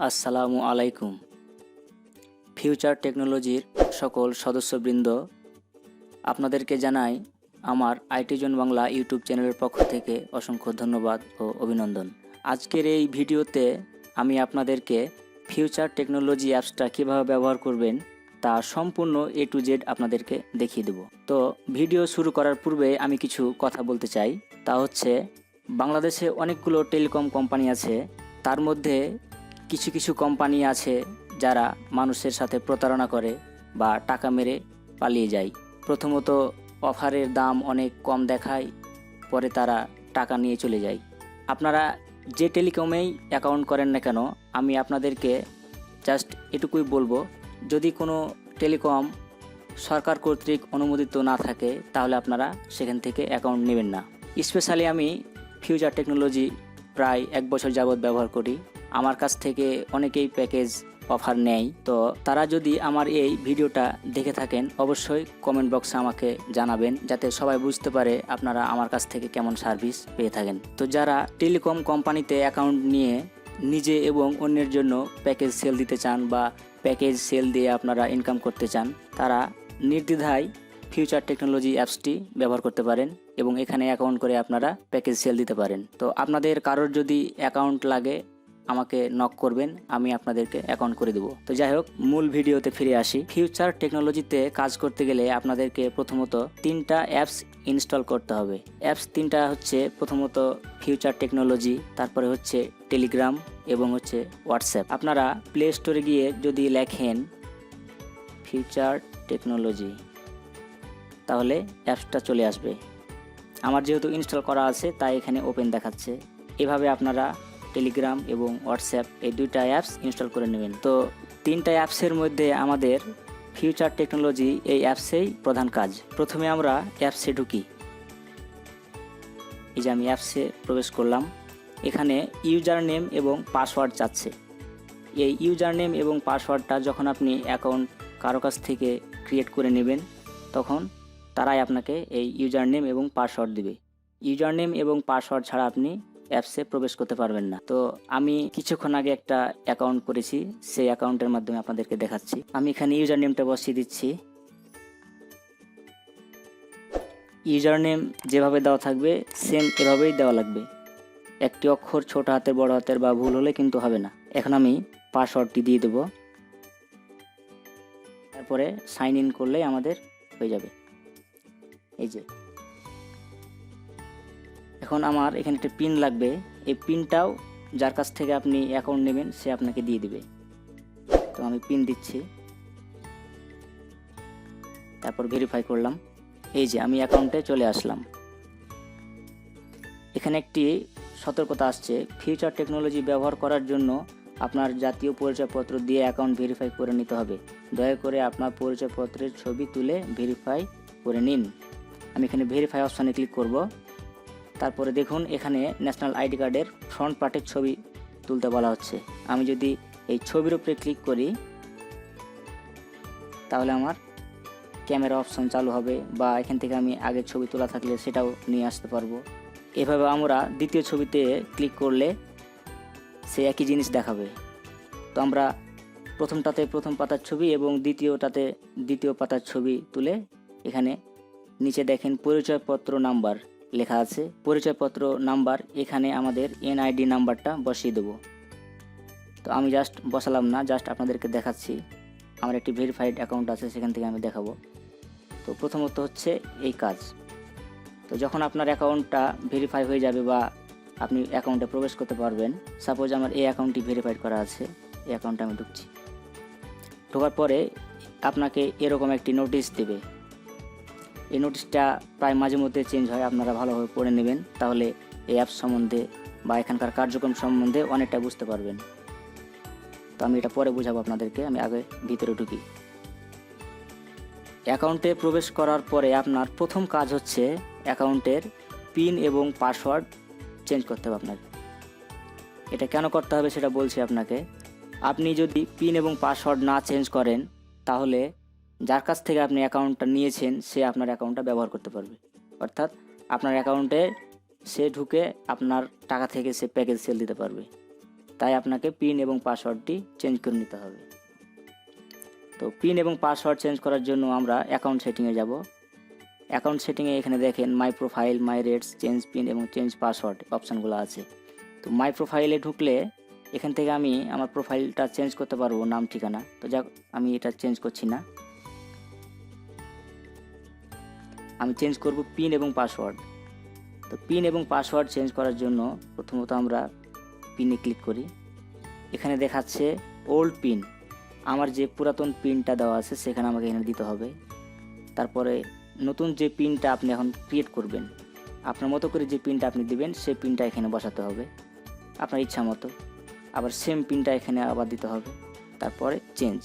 আসসালামু আলাইকুম। ফিউচার টেকনোলজির সকল সদস্যবৃন্দ, আপনাদেরকে জানাই আমার আইটি জোন বাংলা ইউটিউব চ্যানেলের পক্ষ থেকে অসংখ্য ধন্যবাদ ও অভিনন্দন। আজকের এই ভিডিওতে আমি আপনাদেরকে ফিউচার টেকনোলজি অ্যাপসটা কীভাবে ব্যবহার করবেন তা সম্পূর্ণ A to Z আপনাদেরকে দেখিয়ে দেব। তো ভিডিও শুরু করার পূর্বে আমি কিছু কথা বলতে চাই। তা হচ্ছে, বাংলাদেশে অনেকগুলো টেলিকম কোম্পানি আছে। তার মধ্যে কিছু কিছু কোম্পানি আছে যারা মানুষের সাথে প্রতারণা করে বা টাকা মেরে পালিয়ে যায়। প্রথমত অফারের দাম অনেক কম দেখায়, পরে তারা টাকা নিয়ে চলে যায়। আপনারা যে টেলিকমেই অ্যাকাউন্ট করেন না কেন, আমি আপনাদেরকে জাস্ট এটুকুই বলবো, যদি কোনো টেলিকম সরকার কর্তৃক অনুমোদিত না থাকে তাহলে আপনারা সেখান থেকে অ্যাকাউন্ট নেবেন না। স্পেশালি আমি ফিউচার টেকনোলজি প্রায় 1 বছর যাবৎ ব্যবহার করি। আমার কাছ থেকে অনেকেই প্যাকেজ অফার নেয়। তো তারা যদি আমার এই ভিডিওটা দেখে থাকেন, অবশ্যই কমেন্ট বক্সে আমাকে জানাবেন, যাতে সবাই বুঝতে পারে আপনারা আমার কাছ থেকে কেমন সার্ভিস পেয়ে থাকেন। তো যারা টেলিকম কোম্পানিতে অ্যাকাউন্ট নিয়ে নিজে এবং অন্যের জন্য প্যাকেজ সেল দিতে চান বা প্যাকেজ সেল দিয়ে আপনারা ইনকাম করতে চান, তারা নির্দ্বিধায় ফিউচার টেকনোলজি অ্যাপসটি ব্যবহার করতে পারেন এবং এখানে অ্যাকাউন্ট করে আপনারা প্যাকেজ সেল দিতে পারেন। তো আপনাদের কারোর যদি অ্যাকাউন্ট লাগে আমাকে নক করবেন, আমি আপনাদেরকে অ্যাকাউন্ট করে দেবো। তো যাই হোক, মূল ভিডিওতে ফিরে আসি। ফিউচার টেকনোলজিতে কাজ করতে গেলে আপনাদেরকে প্রথমত 3টা অ্যাপস ইনস্টল করতে হবে। অ্যাপস 3টা হচ্ছে, প্রথমত ফিউচার টেকনোলজি, তারপরে হচ্ছে টেলিগ্রাম এবং হচ্ছে হোয়াটসঅ্যাপ। আপনারা প্লে স্টোরে গিয়ে যদি লেখেন ফিউচার টেকনোলজি, তাহলে অ্যাপসটা চলে আসবে। আমার যেহেতু ইনস্টল করা আছে তাই এখানে ওপেন দেখাচ্ছে। এভাবে আপনারা টেলিগ্রাম এবং হোয়াটসঅ্যাপ এই 2টা অ্যাপস ইনস্টল করে নেবেন। তো 3টা অ্যাপসের মধ্যে আমাদের ফিউচার টেকনোলজি এই অ্যাপসেই প্রধান কাজ। প্রথমে আমরা অ্যাপসে ঢুকি। এই যে আমি অ্যাপসে প্রবেশ করলাম। এখানে ইউজার নেম এবং পাসওয়ার্ড চাচ্ছে। এই ইউজার নেম এবং পাসওয়ার্ডটা যখন আপনি অ্যাকাউন্ট কারো কাছ থেকে ক্রিয়েট করে নেবেন, তখন তারাই আপনাকে এই ইউজার নেম এবং পাসওয়ার্ড দিবে। ইউজার নেম এবং পাসওয়ার্ড ছাড়া আপনি অ্যাপসে প্রবেশ করতে পারবেন না। তো আমি কিছুক্ষণ আগে একটা অ্যাকাউন্ট করেছি, সেই অ্যাকাউন্টের মাধ্যমে আপনাদেরকে দেখাচ্ছি। আমি এখানে ইউজার নেমটা বসিয়ে দিচ্ছি। ইউজার নেম যেভাবে দেওয়া থাকবে সেম এভাবেই দেওয়া লাগবে। একটি অক্ষর ছোট হাতের, বড় হাতের বা ভুল হলে কিন্তু হবে না। এখন আমি পাসওয়ার্ডটি দিয়ে দেবো। তারপরে সাইন ইন করলেই আমাদের হয়ে যাবে। এই যে এখন আমার এখানে একটা পিন লাগবে। এই পিনটাও যার কাছ থেকে আপনি অ্যাকাউন্ট নেবেন সে আপনাকে দিয়ে দিবে। তো আমি পিন দিচ্ছি, তারপর ভেরিফাই করলাম। এই যে আমি অ্যাকাউন্টে চলে আসলাম। এখানে একটি সতর্কতা আসছে, ফিউচার টেকনোলজি ব্যবহার করার জন্য আপনার জাতীয় পরিচয়পত্র দিয়ে অ্যাকাউন্ট ভেরিফাই করে নিতে হবে। দয়া করে আপনার পরিচয়পত্রের ছবি তুলে ভেরিফাই করে নিন। আমি এখানে ভেরিফাই অপশানে ক্লিক করব। তারপরে দেখুন এখানে ন্যাশনাল আইডি কার্ডের ফ্রন্ট পার্টের ছবি তুলতে বলা হচ্ছে। আমি যদি এই ছবির উপরে ক্লিক করি তাহলে আমার ক্যামেরা অপশন চালু হবে, বা এখান থেকে আমি আগের ছবি তোলা থাকলে সেটাও নিয়ে আসতে পারবো। এভাবে আমরা দ্বিতীয় ছবিতে ক্লিক করলে সে একই জিনিস দেখাবে। তো আমরা প্রথমটাতে প্রথম পাতার ছবি এবং দ্বিতীয়টাতে দ্বিতীয় পাতার ছবি তুলে এখানে নিচে দেখেন পরিচয়পত্র নাম্বার লেখা আছে। পরিচয়পত্র নাম্বার, এখানে আমাদের এনআইডি নাম্বারটা বসিয়ে দেব। তো আমি জাস্ট বসালাম না, জাস্ট আপনাদেরকে দেখাচ্ছি। আমার একটি ভেরিফাইড অ্যাকাউন্ট আছে, সেখান থেকে আমি দেখাবো। তো প্রথমত হচ্ছে এই কাজ। তো যখন আপনার অ্যাকাউন্টটা ভেরিফাই হয়ে যাবে বা আপনি অ্যাকাউন্টে প্রবেশ করতে পারবেন, সাপোজ আমার এই অ্যাকাউন্টটি ভেরিফাইড করা আছে, এই অ্যাকাউন্টে আমি ঢুকছি। ঢোকার পরে আপনাকে এরকম একটি নোটিশ দেবে। এই নোটিশটা প্রায় মাঝে মধ্যে চেঞ্জ হয়, আপনারা ভালোভাবে পড়ে নেবেন, তাহলে এই অ্যাপস সম্বন্ধে বা এখানকার কার্যক্রম সম্বন্ধে অনেকটা বুঝতে পারবেন। তো আমি এটা পরে বোঝাবো আপনাদেরকে, আমি আগে ভিতরে ঢুকি। অ্যাকাউন্টে প্রবেশ করার পরে আপনার প্রথম কাজ হচ্ছে অ্যাকাউন্টের পিন এবং পাসওয়ার্ড চেঞ্জ করতে হবে আপনাকে। এটা কেন করতে হবে সেটা বলছি আপনাকে। আপনি যদি পিন এবং পাসওয়ার্ড না চেঞ্জ করেন, তাহলে যার কাছ থেকে আপনি অ্যাকাউন্টটা নিয়েছেন সে আপনার অ্যাকাউন্টটা ব্যবহার করতে পারবে। অর্থাৎ আপনার অ্যাকাউন্টে সে ঢুকে আপনার টাকা থেকে সে প্যাকেজ সেল দিতে পারবে। তাই আপনাকে পিন এবং পাসওয়ার্ডটি চেঞ্জ করে নিতে হবে। তো পিন এবং পাসওয়ার্ড চেঞ্জ করার জন্য আমরা অ্যাকাউন্ট সেটিংয়ে যাব। অ্যাকাউন্ট সেটিংয়ে এখানে দেখেন মাই প্রোফাইল, মাই রেটস, চেঞ্জ পিন এবং চেঞ্জ পাসওয়ার্ড অপশানগুলো আছে। তো মাই প্রোফাইলে ঢুকলে এখান থেকে আমি আমার প্রোফাইলটা চেঞ্জ করতে পারবো, নাম ঠিকানা। তো যাক, আমি এটা চেঞ্জ করছি না, আমি চেঞ্জ করব পিন এবং পাসওয়ার্ড। তো পিন এবং পাসওয়ার্ড চেঞ্জ করার জন্য প্রথমত আমরা পিনে ক্লিক করি। এখানে দেখাচ্ছে ওল্ড পিন, আমার যে পুরাতন পিনটা দেওয়া আছে সেখানে আমাকে এখানে দিতে হবে। তারপরে নতুন যে পিনটা আপনি এখন ক্রিয়েট করবেন, আপনার মতো করে যে পিনটা আপনি দিবেন সেই পিনটা এখানে বসাতে হবে আপনার ইচ্ছা মতো। আবার সেম পিনটা এখানে আবার দিতে হবে। তারপরে চেঞ্জ,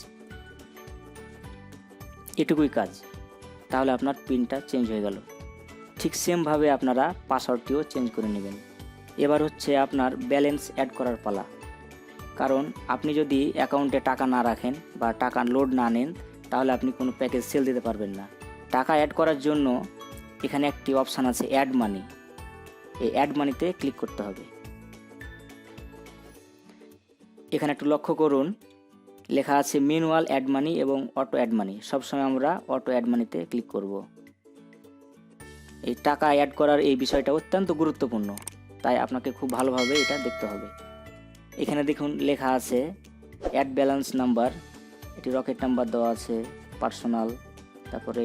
এটুকুই কাজ, তাহলে আপনার পিনটা চেঞ্জ হয়ে গেল। ঠিক সেমভাবে আপনারা পাসওয়ার্ডটিও চেঞ্জ করে নেবেন। এবার হচ্ছে আপনার ব্যালেন্স অ্যাড করার পালা। কারণ আপনি যদি অ্যাকাউন্টে টাকা না রাখেন বা টাকা লোড না নেন, তাহলে আপনি কোনো প্যাকেজ সেল দিতে পারবেন না। টাকা অ্যাড করার জন্য এখানে একটি অপশান আছে অ্যাড মানি, এই অ্যাড মানিতে ক্লিক করতে হবে। এখানে একটু লক্ষ্য করুন, লেখা আছে ম্যানুয়াল অ্যাড মানি এবং অটো অ্যাড মানি। সবসময় আমরা অটো অ্যাড মানিতে ক্লিক করব। এই টাকা অ্যাড করার এই বিষয়টা অত্যন্ত গুরুত্বপূর্ণ, তাই আপনাকে খুব ভালোভাবে এটা দেখতে হবে। এখানে দেখুন লেখা আছে অ্যাড ব্যালেন্স নাম্বার, এটি রকেট নাম্বার দেওয়া আছে, পার্সোনাল, তারপরে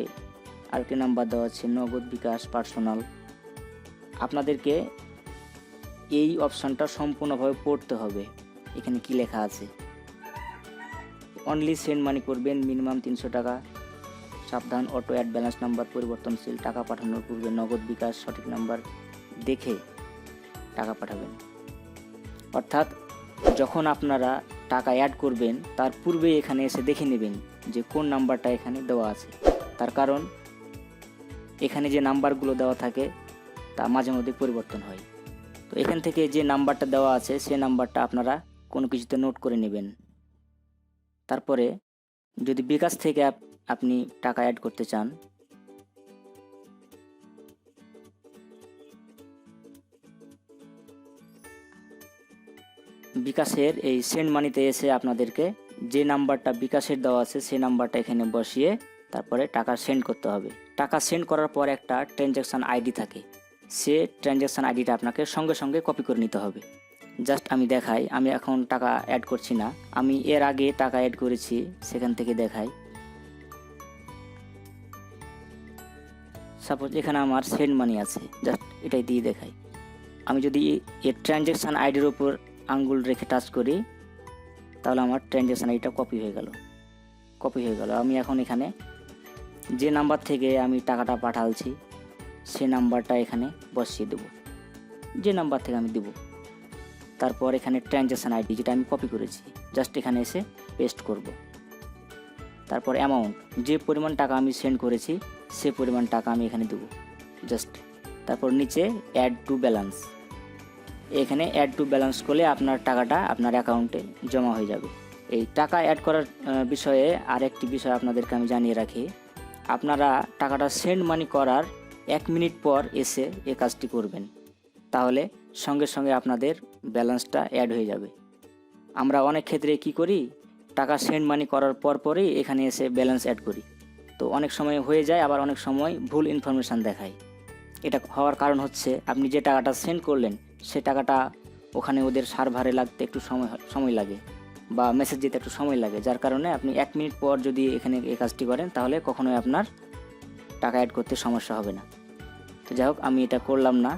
আরেকটি নাম্বার দেওয়া আছে নগদ, বিকাশ, পার্সোনাল। আপনাদেরকে এই অপশানটা সম্পূর্ণভাবে পড়তে হবে। এখানে কি লেখা আছে, অনলি সেন্ড মানি করবেন, মিনিমাম 300 টাকা, সাবধান অটো অ্যাড ব্যালেন্স নাম্বার পরিবর্তনশীল, টাকা পাঠানোর পূর্বে নগদ, বিকাশ, সঠিক নাম্বার দেখে টাকা পাঠাবেন। অর্থাৎ যখন আপনারা টাকা অ্যাড করবেন তার পূর্বে এখানে এসে দেখে নেবেন যে কোন নাম্বারটা এখানে দেওয়া আছে। তার কারণ এখানে যে নাম্বারগুলো দেওয়া থাকে তা মাঝে মধ্যে পরিবর্তন হয়। তো এখান থেকে যে নাম্বারটা দেওয়া আছে সেই নাম্বারটা আপনারা কোনো কিছুতে নোট করে নেবেন। তারপরে যদি বিকাশ থেকে আপনি টাকা অ্যাড করতে চান, বিকাশের এই সেন্ড মানিতে এসে আপনাদেরকে যে নাম্বারটা বিকাশের দেওয়া আছে সেই নাম্বারটা এখানে বসিয়ে তারপরে টাকা সেন্ড করতে হবে। টাকা সেন্ড করার পর একটা ট্রানজ্যাকশান আইডি থাকে, সে ট্রানজ্যাকশান আইডিটা আপনাকে সঙ্গে সঙ্গে কপি করে নিতে হবে। জাস্ট আমি দেখাই, আমি এখন টাকা অ্যাড করছি না, আমি এর আগে টাকা অ্যাড করেছি সেখান থেকে দেখাই। সাপোজ এখানে আমার সেন্ড মানি আছে, জাস্ট এটাই দিয়ে দেখাই। আমি যদি এর ট্রানজ্যাকশান আইডির উপর আঙ্গুল রেখে টাচ করি তাহলে আমার ট্রানজ্যাকশান আইডিটা কপি হয়ে গেল। আমি এখন এখানে যে নাম্বার থেকে আমি টাকাটা পাঠালছি সে নাম্বারটা এখানে বসিয়ে দেব, যে নাম্বার থেকে আমি দেব। তারপর এখানে ট্রানজ্যাকশান আইডি যেটা আমি কপি করেছি জাস্ট এখানে এসে পেস্ট করব। তারপর অ্যামাউন্ট, যে পরিমাণ টাকা আমি সেন্ড করেছি সে পরিমাণ টাকা আমি এখানে দেব জাস্ট। তারপর নিচে অ্যাড টু ব্যালেন্স, এখানে অ্যাড টু ব্যালেন্স করলে আপনার টাকাটা আপনার অ্যাকাউন্টে জমা হয়ে যাবে। এই টাকা অ্যাড করার বিষয়ে আরেকটি বিষয় আপনাদেরকে আমি জানিয়ে রাখি, আপনারা টাকাটা সেন্ড মানি করার 1 মিনিট পর এসে এই কাজটি করবেন, তাহলে সঙ্গে সঙ্গে আপনাদের ব্যালেন্সটা অ্যাড হয়ে যাবে। আমরা অনেক ক্ষেত্রে কি করি, টাকা সেন্ড মানি করার পরই এখানে এসে ব্যালেন্স অ্যাড করি। তো অনেক সময় হয়ে যায়, আবার অনেক সময় ভুল ইনফরমেশান দেখায়। এটা হওয়ার কারণ হচ্ছে আপনি যে টাকাটা সেন্ড করলেন সে টাকাটা ওখানে ওদের সার্ভারে লাগতে একটু সময় লাগে বা মেসেজ দিতে একটু সময় লাগে, যার কারণে আপনি 1 মিনিট পর যদি এখানে এই কাজটি করেন তাহলে কখনোই আপনার টাকা অ্যাড করতে সমস্যা হবে না। তো যাই হোক, আমি এটা করলাম না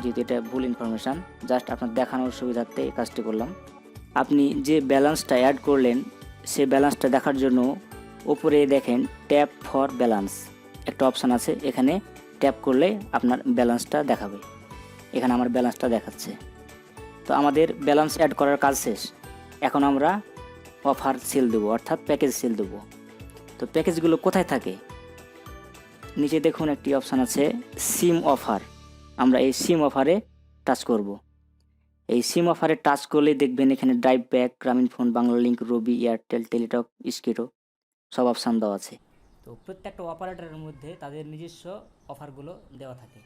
যেহেতু এটা ভুল ইনফরমেশান, জাস্ট আপনার দেখানোর সুবিধার্থে এই কাজটি করলাম। আপনি যে ব্যালেন্সটা অ্যাড করলেন সে ব্যালেন্সটা দেখার জন্য উপরে দেখেন ট্যাপ ফর ব্যালেন্স একটা অপশান আছে, এখানে ট্যাপ করলে আপনার ব্যালেন্সটা দেখাবে। এখানে আমার ব্যালেন্সটা দেখাচ্ছে। তো আমাদের ব্যালেন্স অ্যাড করার কাজ শেষ, এখন আমরা অফার সেল দেবো, অর্থাৎ প্যাকেজ সেল দেবো। তো প্যাকেজগুলো কোথায় থাকে, নিচে দেখুন একটি অপশান আছে সিম অফার, আমরা এই সিম অফারে টাচ করব। এই সিম অফারে টাচ করলে দেখবেন এখানে ড্রাইভ ব্যাক, গ্রামীণ ফোন, বাংলা লিঙ্ক, রবি, এয়ারটেল, টেলিটক, স্কিটো সব অপশান দেওয়া আছে। তো প্রত্যেকটা অপারেটরের মধ্যে তাদের নিজস্ব অফারগুলো দেওয়া থাকে।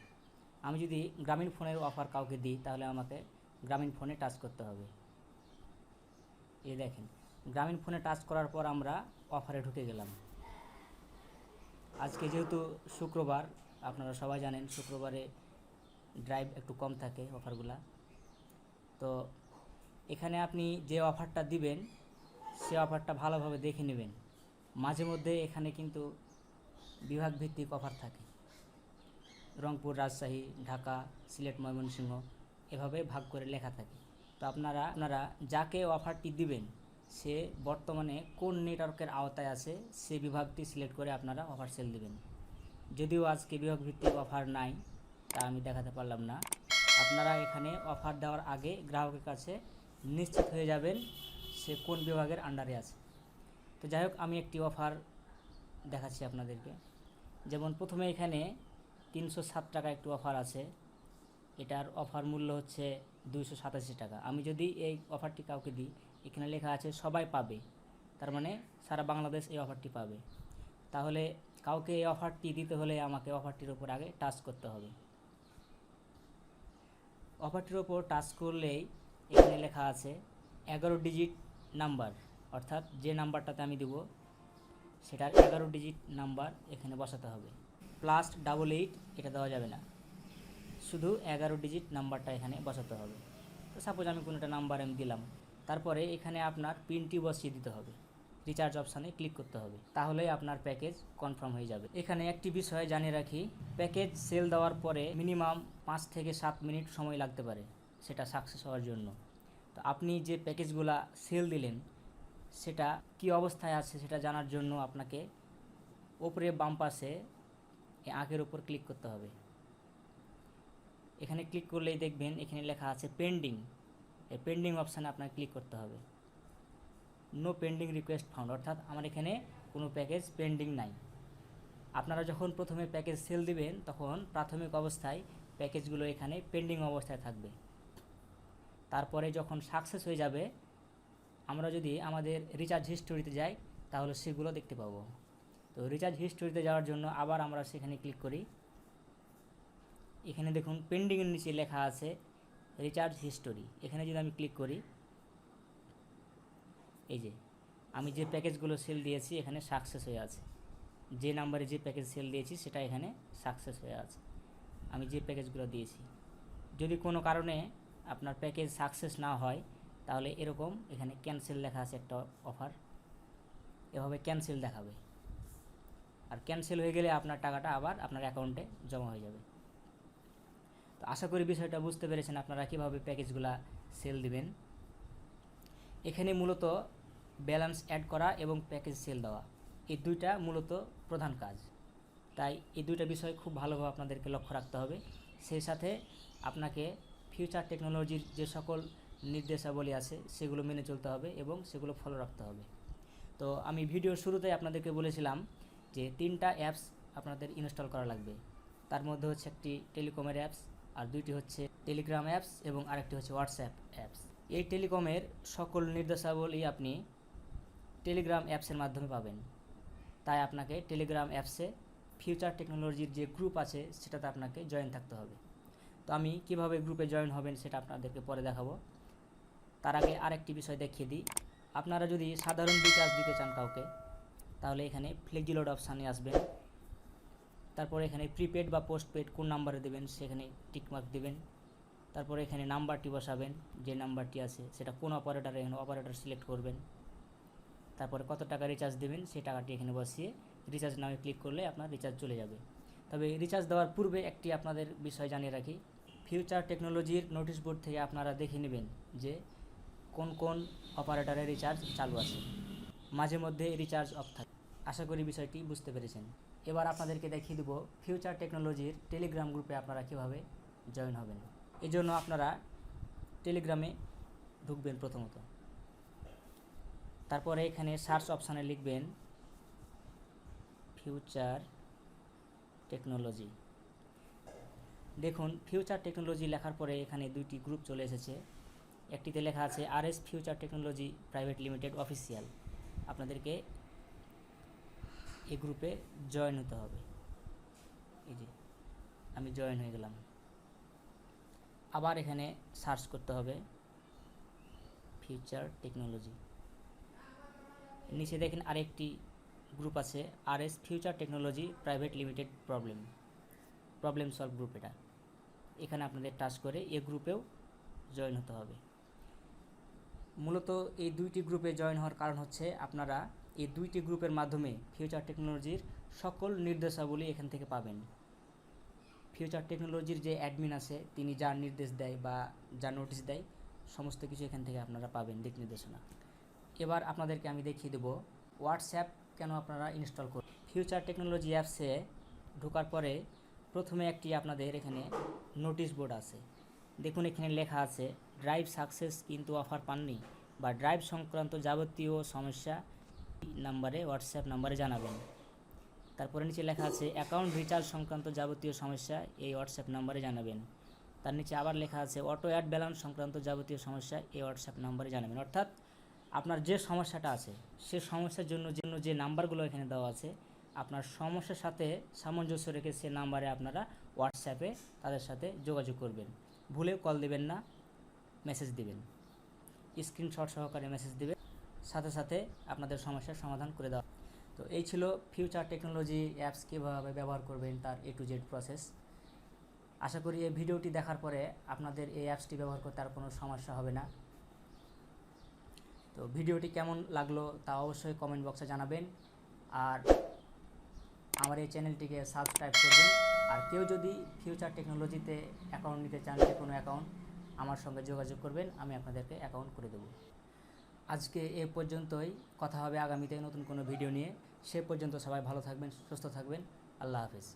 আমি যদি গ্রামীণ ফোনের অফার কাউকে দিই তাহলে আমাকে গ্রামীণ ফোনে টাচ করতে হবে। এই দেখেন গ্রামীণ ফোনে টাচ করার পর আমরা অফারে ঢুকে গেলাম। আজকে যেহেতু শুক্রবার, আপনারা সবাই জানেন শুক্রবারে ড্রাইভ একটু কম থাকে অফারগুলা। তো এখানে আপনি যে অফারটা দিবেন সে অফারটা ভালোভাবে দেখে নেবেন। মাঝে মধ্যে এখানে কিন্তু বিভাগ ভিত্তিক অফার থাকে, রংপুর, রাজশাহী, ঢাকা, সিলেট, ময়মনসিংহ এভাবে ভাগ করে লেখা থাকে। তো আপনারা যাকে অফারটি দিবেন সে বর্তমানে কোন নেটওয়ার্কের আওতায় আছে সে বিভাগটি সিলেক্ট করে আপনারা অফার সেল দিবেন। যদিও আজকে বিভাগ ভিত্তিক অফার নাই, তা আমি দেখাতে পারলাম না। আপনারা এখানে অফার দেওয়ার আগে গ্রাহকের কাছে নিশ্চিত হয়ে যাবেন সে কোন বিভাগের আন্ডারে আছে। তো যাই হোক, আমি একটি অফার দেখাচ্ছি আপনাদেরকে। যেমন প্রথমে এখানে 307 টাকা একটু অফার আছে। এটার অফার মূল্য হচ্ছে 287 টাকা। আমি যদি এই অফারটি কাউকে দিই, এখানে লেখা আছে সবাই পাবে, তার মানে সারা বাংলাদেশ এই অফারটি পাবে। তাহলে কাউকে এই অফারটি দিতে হলে আমাকে অফারটির উপর আগে টাচ করতে হবে। অফারটির ওপর টাচ করলেই এখানে লেখা আছে 11 ডিজিট নাম্বার, অর্থাৎ যে নাম্বারটাতে আমি দেব সেটার 11 ডিজিট নাম্বার এখানে বসাতে হবে। +88 এটা দেওয়া যাবে না, শুধু 11 ডিজিট নাম্বারটা এখানে বসাতে হবে। তো সাপোজ আমি কোনো একটা নাম্বার আমি দিলাম, তারপরে এখানে আপনার পিনটি বসিয়ে দিতে হবে, রিচার্জ অপশানে ক্লিক করতে হবে, তাহলেই আপনার প্যাকেজ কনফার্ম হয়ে যাবে। এখানে একটি বিষয় জানিয়ে রাখি, প্যাকেজ সেল দেওয়ার পরে মিনিমাম 5 থেকে 7 মিনিট সময় লাগতে পারে সেটা সাকসেস হওয়ার জন্য। তো আপনি যে প্যাকেজগুলা সেল দিলেন সেটা কি অবস্থায় আছে সেটা জানার জন্য আপনাকে উপরে বাম পাশে এই আঁকের উপর ক্লিক করতে হবে। এখানে ক্লিক করলেই দেখবেন এখানে লেখা আছে পেন্ডিং। এই পেন্ডিং অপশানে আপনাকে ক্লিক করতে হবে। নো পেন্ডিং রিকোয়েস্ট ফাউন্ড, অর্থাৎ আমার এখানে কোনো প্যাকেজ পেন্ডিং নাই। আপনারা যখন প্রথমে প্যাকেজ সেল দিবেন তখন প্রাথমিক অবস্থায় প্যাকেজগুলো এখানে পেন্ডিং অবস্থায় থাকবে। তারপরে যখন সাকসেস হয়ে যাবে, আমরা যদি আমাদের রিচার্জ হিস্টোরিতে যাই তাহলে সেগুলো দেখতে পাবো। তো রিচার্জ হিস্টোরিতে যাওয়ার জন্য আবার আমরা সেখানে ক্লিক করি। এখানে দেখুন পেন্ডিংয়ের নিচে লেখা আছে রিচার্জ হিস্টোরি। এখানে যদি আমি ক্লিক করি, এই যে আমি যে প্যাকেজগুলো সেল দিয়েছি এখানে সাকসেস হয়ে আছে। যে নাম্বারে যে প্যাকেজ সেল দিয়েছি সেটা এখানে সাকসেস হয়ে আছে, আমি যে প্যাকেজগুলো দিয়েছি। যদি কোনো কারণে আপনার প্যাকেজ সাকসেস না হয় তাহলে এরকম এখানে ক্যান্সেল লেখা আছে একটা অফার, এভাবে ক্যান্সেল দেখাবে। আর ক্যান্সেল হয়ে গেলে আপনার টাকাটা আবার আপনার অ্যাকাউন্টে জমা হয়ে যাবে। তো আশা করি বিষয়টা বুঝতে পেরেছেন আপনারা কীভাবে প্যাকেজগুলা সেল দিবেন। এখানে মূলত ব্যালেন্স অ্যাড করা এবং প্যাকেজ সেল দেওয়া, এই দুইটা মূলত প্রধান কাজ। তাই এই দুইটা বিষয় খুব ভালোভাবে আপনাদেরকে লক্ষ্য রাখতে হবে। সেই সাথে আপনাকে ফিউচার টেকনোলজির যে সকল নির্দেশাবলী আছে সেগুলো মেনে চলতে হবে এবং সেগুলো ফলো রাখতে হবে। তো আমি ভিডিওর শুরুতে আপনাদেরকে বলেছিলাম যে 3টা অ্যাপস আপনাদের ইনস্টল করা লাগবে। তার মধ্যে হচ্ছে একটি টেলিকমের অ্যাপস, আর দুইটি হচ্ছে টেলিগ্রাম অ্যাপস এবং আরেকটি হচ্ছে হোয়াটসঅ্যাপ অ্যাপস। এই টেলিকমের সকল নির্দেশাবলী আপনি টেলিগ্রাম অ্যাপসের মাধ্যমে পাবেন। তাই আপনাকে টেলিগ্রাম অ্যাপসে ফিউচার টেকনোলজির যে গ্রুপ আছে সেটাতে আপনাকে জয়েন থাকতে হবে। তো আমি কিভাবে গ্রুপে জয়েন হবেন সেটা আপনাদেরকে পরে দেখাবো। তার আগে আরেকটি বিষয় দেখিয়ে দিই, আপনারা যদি সাধারণ রিচার্জ দিতে চান কাউকে তাহলে এখানে ফ্লেক্সিলোড অপশানে আসবেন। তারপরে এখানে প্রিপেড বা পোস্টপেড কোন নাম্বারে দেবেন সেখানে টিকমার্ক দেবেন। তারপরে এখানে নাম্বারটি বসাবেন, যে নাম্বারটি আছে সেটা কোন অপারেটর, এখানে অপারেটর সিলেক্ট করবেন। তারপরে কত টাকা রিচার্জ দেবেন সেই টাকাটি এখানে বসিয়ে রিচার্জ নামে ক্লিক করলে আপনার রিচার্জ চলে যাবে। তবে রিচার্জ দেওয়ার পূর্বে একটি আপনাদের বিষয় জানিয়ে রাখি, ফিউচার টেকনোলজির নোটিশ বোর্ড থেকে আপনারা দেখে নেবেন যে কোন কোন অপারেটরের রিচার্জ চালু আছে। মাঝে মধ্যে রিচার্জ অফ থাকে। আশা করি বিষয়টি বুঝতে পেরেছেন। এবার আপনাদেরকে দেখিয়ে দেব ফিউচার টেকনোলজির টেলিগ্রাম গ্রুপে আপনারা কীভাবে জয়েন হবেন। এই জন্য আপনারা টেলিগ্রামে ঢুকবেন প্রথমত। তারপরে এখানে সার্চ অপশানে লিখবেন ফিউচার টেকনোলজি। দেখুন ফিউচার টেকনোলজি লেখার পরে এখানে দুইটি গ্রুপ চলে এসেছে। একটিতে লেখা আছে RS future technology private limited official. আপনাদেরকে এই গ্রুপে জয়েন হতে হবে। এই যে আমি জয়েন হয়ে গেলাম। আবার এখানে সার্চ করতে হবে ফিউচার টেকনোলজি। নিচে দেখেন আরেকটি গ্রুপ আছে, RS future technology private limited problem solve group. এখানে আপনাদের টাচ করে এই গ্রুপেও জয়েন হতে হবে। মূলত এই দুইটি গ্রুপে জয়েন হওয়ার কারণ হচ্ছে আপনারা এই দুইটি গ্রুপের মাধ্যমে ফিউচার টেকনোলজির সকল নির্দেশাবলী এখান থেকে পাবেন। ফিউচার টেকনোলজির যে অ্যাডমিন আছে তিনি যা নির্দেশ দেয় বা যা নোটিশ দেয় সমস্ত কিছু এখান থেকে আপনারা পাবেন, দিক নির্দেশনা। এবার আপনাদেরকে আমি দেখিয়ে দেবো হোয়াটসঅ্যাপ কেন আপনারা ইনস্টল করবেন। ফিউচার টেকনোলজি অ্যাপসে ঢোকার পরে প্রথমে একটি আপনাদের এখানে নোটিশ বোর্ড আছে। দেখুন এখানে লেখা আছে ড্রাইভ সাকসেস কিন্তু অফার পাননি বা ড্রাইভ সংক্রান্ত যাবতীয় সমস্যা নাম্বারে হোয়াটসঅ্যাপ নাম্বারে জানাবেন। তারপরে নিচে লেখা আছে অ্যাকাউন্ট রিচার্জ সংক্রান্ত যাবতীয় সমস্যা এই হোয়াটসঅ্যাপ নাম্বারে জানাবেন। তার নিচে আবার লেখা আছে অটো অ্যাড ব্যালেন্স সংক্রান্ত যাবতীয় সমস্যা এই হোয়াটসঅ্যাপ নাম্বারে জানাবেন। অর্থাৎ আপনার যে সমস্যাটা আছে সে সমস্যার জন্য যে নাম্বারগুলো এখানে দেওয়া আছে আপনার সমস্যার সাথে সামঞ্জস্য রেখে সে নাম্বারে আপনারা হোয়াটসঅ্যাপে তাদের সাথে যোগাযোগ করবেন। ভুলেও কল দেবেন না, মেসেজ দিবেন, স্ক্রিনশট সহকারে মেসেজ দিবেন, সাথে সাথে আপনাদের সমস্যার সমাধান করে দেওয়া। তো এই ছিল ফিউচার টেকনোলজি অ্যাপস কীভাবে ব্যবহার করবেন তার A to Z প্রসেস। আশা করি এই ভিডিওটি দেখার পরে আপনাদের এই অ্যাপসটি ব্যবহার করতে আর কোনো সমস্যা হবে না। তো ভিডিওটি কেমন লাগলো তা অবশ্যই কমেন্ট বক্সে জানাবেন, আর আমার এই চ্যানেলটিকে সাবস্ক্রাইব করবেন। আর কেউ যদি ফিউচার টেকনোলজিতে অ্যাকাউন্ট নিতে চান, যে কোনো অ্যাকাউন্ট, আমার সঙ্গে যোগাযোগ করবেন, আমি আপনাদেরকে অ্যাকাউন্ট করে দেবো। আজকে এ পর্যন্তই, কথা হবে আগামীতে নতুন কোনো ভিডিও নিয়ে। সে পর্যন্ত সবাই ভালো থাকবেন, সুস্থ থাকবেন। আল্লাহ হাফেজ।